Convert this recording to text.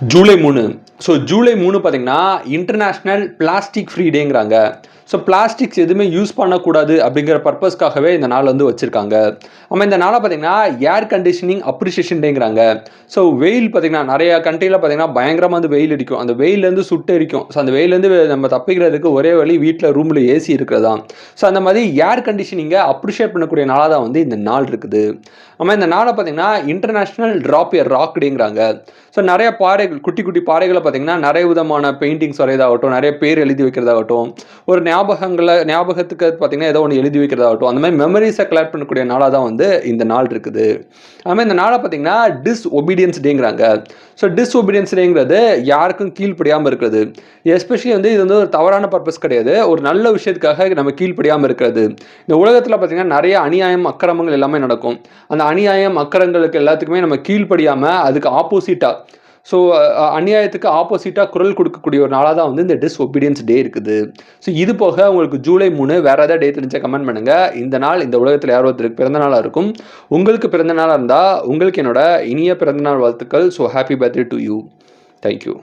July 3. So July 3 பார்த்தீங்கன்னா international plastic free டேங்கிறாங்க. So plastics எதுவுமே யூஸ் பண்ணக்கூடாது அப்படிங்கிற பர்பஸ்க்காகவே இந்த நாள் வந்து வச்சுருக்காங்க. நம்ம இந்த நாளை பார்த்தீங்கன்னா ஏர் கண்டிஷனிங் அப்ரிஷியேஷன் டேங்கிறாங்க. ஸோ வெயில் பார்த்தீங்கன்னா நிறைய கண்ட்ரியில் பார்த்தீங்கன்னா பயங்கரமாக வந்து வெயில் அடிக்கும். அந்த வெயிலேருந்து சுட்டு எரிக்கும். ஸோ அந்த வெயிலேருந்து நம்ம தப்பிக்கிறதுக்கு ஒரே வழி வீட்டில் ரூமில் ஏசி இருக்கிறதா. ஸோ அந்த மாதிரி ஏர் கண்டிஷனிங்கை அப்ரிஷியேட் பண்ணக்கூடிய நாளாக தான் வந்து இந்த நாள் இருக்குது. நம்ம இந்த நாளை பார்த்தீங்கன்னா இன்டர்நேஷ்னல் ட்ராப் எ ராக் டேங்கிறாங்க. ஸோ நிறைய பாறைகள், குட்டி குட்டி பாறைகளை பார்த்தீங்கன்னா நிறைய விதமான பெயிண்டிங்ஸ் வரையதாகட்டும், நிறைய பேர் எழுதி வைக்கிறதாகட்டும், ஒரு ஞாபகத்துக்கு பார்த்தீங்கன்னா ஏதோ ஒன்று எழுதி வைக்கிறதாகட்டும், அந்த மாதிரி மெமரிஸை கலெக்ட் பண்ணக்கூடிய நாளாக தான் வந்து இந்த நாள் இருக்குது. அதுமாதிரி இந்த நாளை பார்த்தீங்கன்னா டிஸ்ஒபீடியன்ஸ் டேங்கிறாங்க. ஸோ டிஸ்ஒபீடியன்ஸ் டேங்கிறது யாருக்கும் கீழ்ப்படியாமல் இருக்கிறது. எஸ்பெஷலி வந்து இது வந்து ஒரு தவறான பர்பஸ் கிடையாது, ஒரு நல்ல விஷயத்துக்காக நம்ம கீழ்ப்படியாமல் இருக்கிறது. இந்த உலகத்தில் பார்த்தீங்கன்னா நிறைய அநியாயம் அக்கிரமங்கள் எல்லாமே நடக்கும். அந்த அநியாயம் அக்கிரங்களுக்கு எல்லாத்துக்குமே நம்ம கீழ்ப்படியாமல் அதுக்கு ஆப்போசிட்டாக, ஸோ அநியாயத்துக்கு ஆப்போசிட்டாக குரல் கொடுக்கக்கூடிய ஒரு நாளாக தான் வந்து இந்த டிஸ்ஒபீடியன்ஸ் டே இருக்குது. ஸோ இது போக உங்களுக்கு ஜூலை 3 வேறு ஏதாவது டே தெரிஞ்சால் கமெண்ட் பண்ணுங்கள். இந்த நாள் இந்த உலகத்தில் யாரோ ஒருத்தருக்கு பிறந்த நாளாக இருக்கும். உங்களுக்கு பிறந்த நாளாக இருந்தால் உங்களுக்கு என்னோட இனிய பிறந்தநாள் வாழ்த்துக்கள். So happy birthday to you. Thank you.